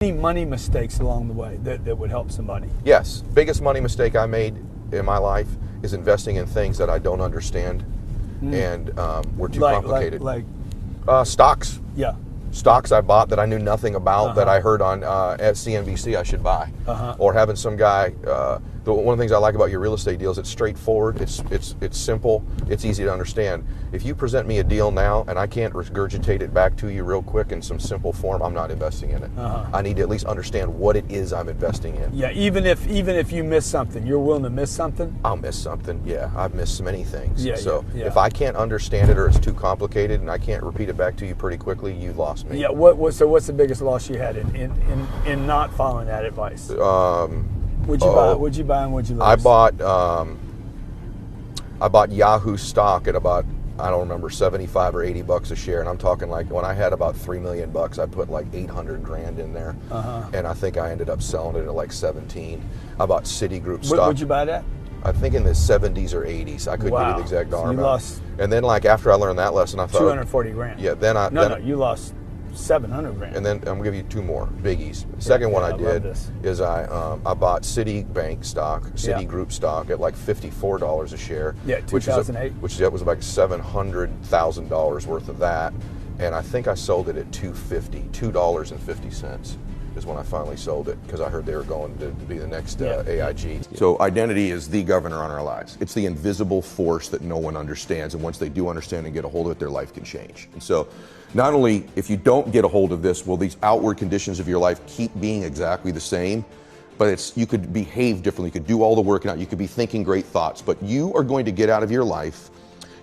Any money mistakes along the way that would help somebody? Yes. Biggest money mistake I made in my life is investing in things that I don't understand and were too complicated. Like stocks. yeah. Stocks I bought that I knew nothing about that I heard on at CNBC I should buy. Or having some guy, one of the things I like about your real estate deals, it's straightforward, it's simple, it's easy to understand. If you present me a deal now and I can't regurgitate it back to you real quick in some simple form, I'm not investing in it. I need to at least understand what it is I'm investing in. Yeah, even if you miss something, you're willing to miss something? I'll miss something, yeah. I've missed many things. Yeah, so yeah. if I can't understand it or it's too complicated and I can't repeat it back to you pretty quickly, you lost me. Yeah, so what's the biggest loss you had in not following that advice? What'd you buy and what'd you lose? I bought Yahoo stock at about, I don't remember, 75 or 80 bucks a share, and I'm talking like when I had about 3 million bucks, I put like 800 grand in there, and I think I ended up selling it at like 17. I bought Citigroup stock. What'd you buy that? I think in the 70s or 80s. I couldn't give you the exact dollar amount. Lost. And then like after I learned that lesson, I thought 240 grand. Yeah. Then you lost 700 grand. And then I'm gonna give you two more biggies. The second one I did is I bought Citibank stock, Citigroup stock at like $54 a share. Yeah, 2008. Which was like $700,000 worth of that, and I think I sold it at $2.50 is when I finally sold it because I heard they were going to be the next AIG. So identity is the governor on our lives. It's the invisible force that no one understands, and once they do understand and get a hold of it, their life can change. And so not only if you don't get a hold of this, will these outward conditions of your life keep being exactly the same, but you could behave differently, you could do all the work out, you could be thinking great thoughts, but you are going to get out of your life.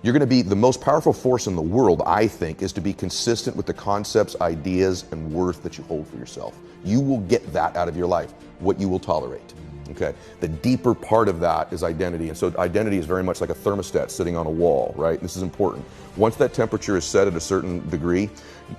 You're going to be the most powerful force in the world, I think, is to be consistent with the concepts, ideas, and worth that you hold for yourself. You will get that out of your life, what you will tolerate. Okay. The deeper part of that is identity. And so identity is very much like a thermostat sitting on a wall, right? This is important. Once that temperature is set at a certain degree,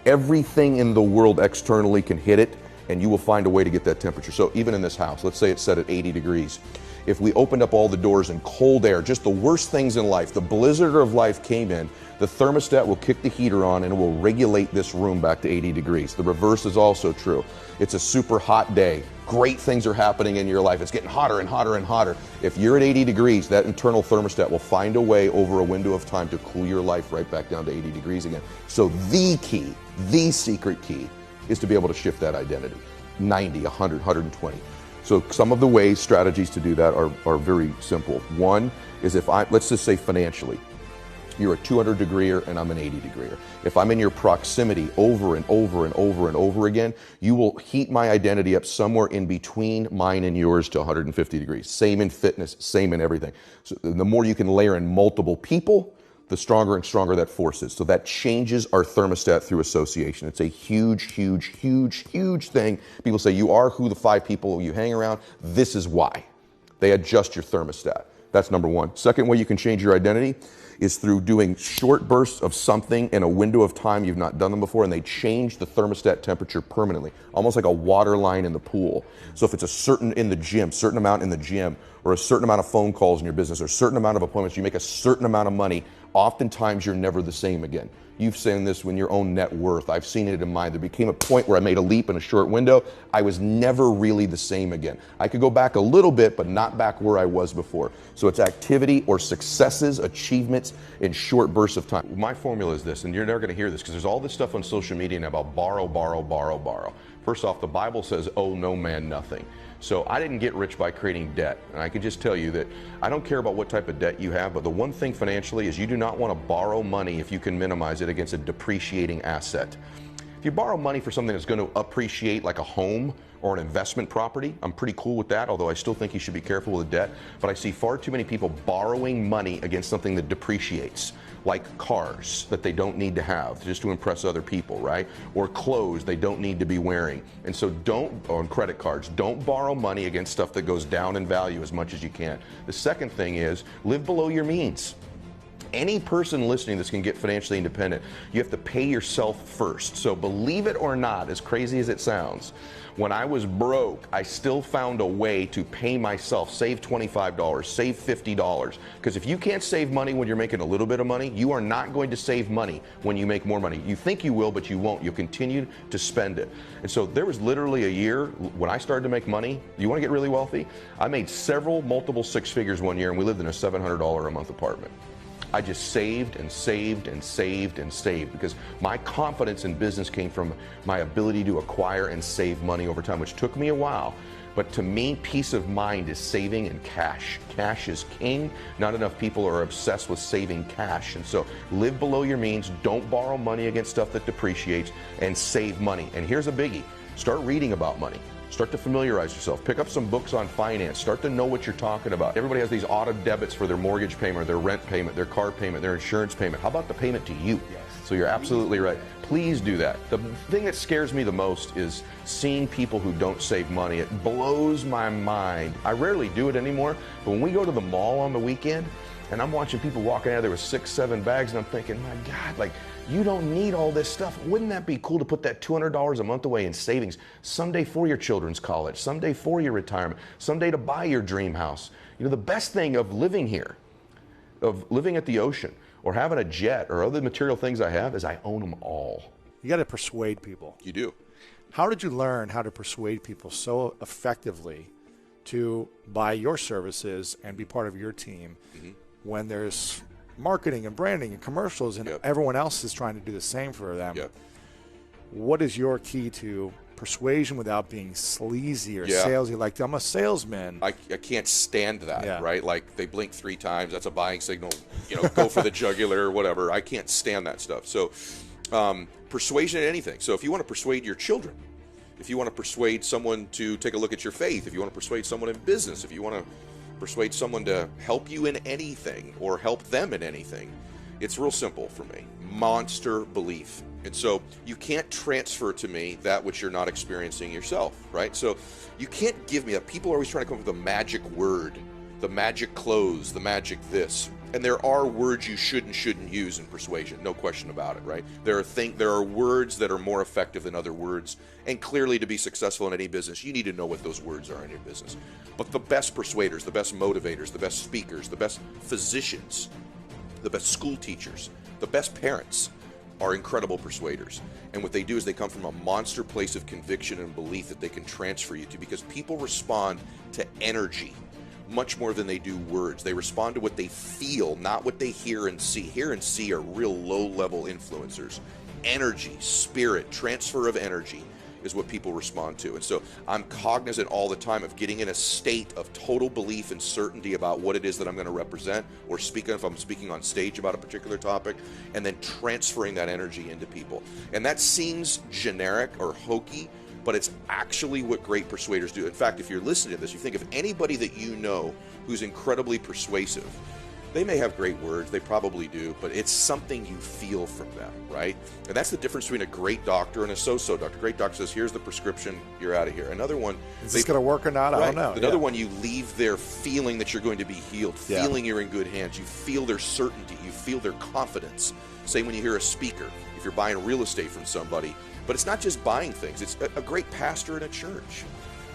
everything in the world externally can hit it, and you will find a way to get that temperature. So even in this house, let's say it's set at 80 degrees. If we opened up all the doors and cold air, just the worst things in life, the blizzard of life came in, the thermostat will kick the heater on and it will regulate this room back to 80 degrees. The reverse is also true. It's a super hot day. Great things are happening in your life. It's getting hotter and hotter and hotter. If you're at 80 degrees, that internal thermostat will find a way over a window of time to cool your life right back down to 80 degrees again. So the key, the secret key, is to be able to shift that identity. 90, 100, 120. So some of the ways, strategies to do that are very simple. One is let's just say financially, you're a 200 degreer and I'm an 80 degreer. If I'm in your proximity over and over and over and over again, you will heat my identity up somewhere in between mine and yours to 150 degrees. Same in fitness, same in everything. So the more you can layer in multiple people, the stronger and stronger that force is. So that changes our thermostat through association. It's a huge, huge, huge, huge thing. People say you are who the 5 people you hang around. This is why. They adjust your thermostat. That's number one. Second way you can change your identity is through doing short bursts of something in a window of time you've not done them before, and they change the thermostat temperature permanently, almost like a water line in the pool. So if it's a certain amount in the gym, or a certain amount of phone calls in your business, or a certain amount of appointments, you make a certain amount of money, oftentimes you're never the same again. You've seen this in your own net worth. I've seen it in mine. There became a point where I made a leap in a short window. I was never really the same again. I could go back a little bit, but not back where I was before. So it's activity or successes, achievements in short bursts of time. My formula is this, and you're never going to hear this because there's all this stuff on social media now about borrow, borrow, borrow, borrow. First off, the Bible says, owe no man nothing. So I didn't get rich by creating debt. And I can just tell you that I don't care about what type of debt you have, but the one thing financially is you do not want to borrow money if you can minimize it against a depreciating asset. If you borrow money for something that's going to appreciate, like a home or an investment property, I'm pretty cool with that, although I still think you should be careful with debt. But I see far too many people borrowing money against something that depreciates, like cars that they don't need to have just to impress other people, right? Or clothes they don't need to be wearing. And so on credit cards, don't borrow money against stuff that goes down in value as much as you can. The second thing is live below your means. any person listening that's going to get financially independent, you have to pay yourself first. So believe it or not, as crazy as it sounds, when I was broke, I still found a way to pay myself, save $25, save $50. Because if you can't save money when you're making a little bit of money, you are not going to save money when you make more money. You think you will, but you won't. You'll continue to spend it. And so there was literally a year when I started to make money. You want to get really wealthy? I made multiple six figures one year, and we lived in a $700 a month apartment. I just saved and saved and saved and saved because my confidence in business came from my ability to acquire and save money over time, which took me a while. But to me, peace of mind is saving and cash. Cash is king. Not enough people are obsessed with saving cash. And so live below your means, don't borrow money against stuff that depreciates, and save money. And here's a biggie. Start reading about money. Start to familiarize yourself. Pick up some books on finance. Start to know what you're talking about. Everybody has these auto debits for their mortgage payment, or their rent payment, their car payment, their insurance payment. How about the payment to you? Yes. So you're absolutely right. Please do that. The thing that scares me the most is seeing people who don't save money. It blows my mind. I rarely do it anymore, but when we go to the mall on the weekend, and I'm watching people walking out of there with 6, 7 bags, and I'm thinking, my God, like, you don't need all this stuff. Wouldn't that be cool to put that $200 a month away in savings someday for your children's college, someday for your retirement, someday to buy your dream house? You know, the best thing of living here, of living at the ocean, or having a jet, or other material things I have, is I own them all. You got to persuade people. You do. How did you learn how to persuade people so effectively to buy your services and be part of your team when there's marketing and branding and commercials and everyone else is trying to do the same for them? What is your key to persuasion without being sleazy or salesy? Like, I'm a salesman. I can't stand that, right? Like, they blink 3 times. That's a buying signal. You know, go for the jugular or whatever. I can't stand that stuff. So persuasion in anything. So if you want to persuade your children, if you want to persuade someone to take a look at your faith, if you want to persuade someone in business, if you want to persuade someone to help you in anything or help them in anything, it's real simple for me. Monster belief. And so you can't transfer to me that which you're not experiencing yourself, right? So you can't give me that. People are always trying to come up with a magic word, the magic close, the magic this. And there are words you should and shouldn't use in persuasion, no question about it, right? There are words that are more effective than other words. And clearly, to be successful in any business, you need to know what those words are in your business. But the best persuaders, the best motivators, the best speakers, the best physicians, the best school teachers, the best parents are incredible persuaders. And what they do is they come from a monster place of conviction and belief that they can transfer you to, because people respond to energy much more than they do words. They respond to what they feel, not what they hear and see. Hear and see are real low-level influencers. Energy, spirit, transfer of energy is what people respond to. And so I'm cognizant all the time of getting in a state of total belief and certainty about what it is that I'm going to represent, or speak if I'm speaking on stage about a particular topic, and then transferring that energy into people. And that seems generic or hokey, but it's actually what great persuaders do. In fact, if you're listening to this, you think of anybody that you know who's incredibly persuasive. They may have great words, they probably do, but it's something you feel from them, right? And that's the difference between a great doctor and a so-so doctor. Great doctor says, here's the prescription, you're out of here. Another one, is this going to work or not? I don't know. Another one, you leave there feeling that you're going to be healed, feeling you're in good hands. You feel their certainty, you feel their confidence. Same when you hear a speaker, if you're buying real estate from somebody. But it's not just buying things. It's a great pastor in a church.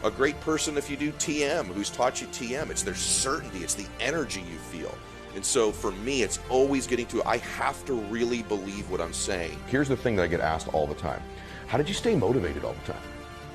A great person if you do TM, who's taught you TM. It's their certainty. It's the energy you feel. And so for me, it's always getting to, I have to really believe what I'm saying. Here's the thing that I get asked all the time. How did you stay motivated all the time?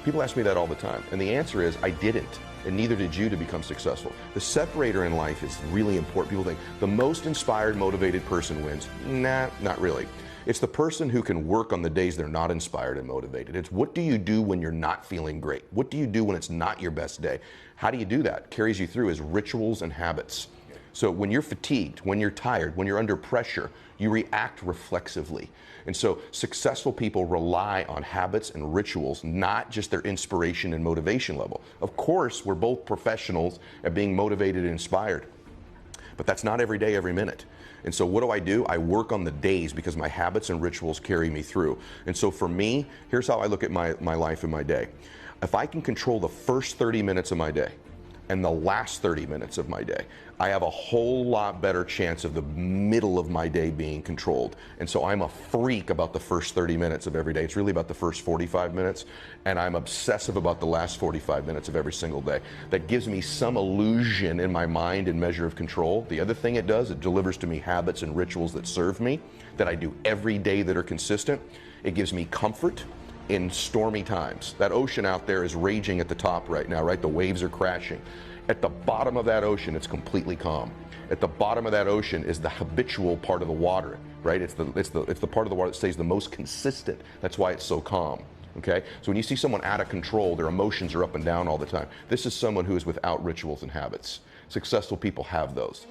People ask me that all the time. And the answer is, I didn't. And neither did you to become successful. The separator in life is really important. People think the most inspired, motivated person wins. Nah, not really. It's the person who can work on the days they're not inspired and motivated. It's what do you do when you're not feeling great? What do you do when it's not your best day? How do you do that? Carries you through is rituals and habits. So when you're fatigued, when you're tired, when you're under pressure, you react reflexively. And so successful people rely on habits and rituals, not just their inspiration and motivation level. Of course, we're both professionals at being motivated and inspired, but that's not every day, every minute. And so what do? I work on the days because my habits and rituals carry me through. And so for me, here's how I look at my life and my day. If I can control the first 30 minutes of my day, and the last 30 minutes of my day. I have a whole lot better chance of the middle of my day being controlled. And so I'm a freak about the first 30 minutes of every day. It's really about the first 45 minutes, and I'm obsessive about the last 45 minutes of every single day. That gives me some illusion in my mind and measure of control. The other thing it does, it delivers to me habits and rituals that serve me, that I do every day that are consistent. It gives me comfort in stormy times. That ocean out there is raging at the top right now, right? The waves are crashing. At the bottom of that ocean, it's completely calm. At the bottom of that ocean is the habitual part of the water, right? It's the part of the water that stays the most consistent. That's why it's so calm. Okay? So when you see someone out of control, their emotions are up and down all the time. This is someone who is without rituals and habits. Successful people have those.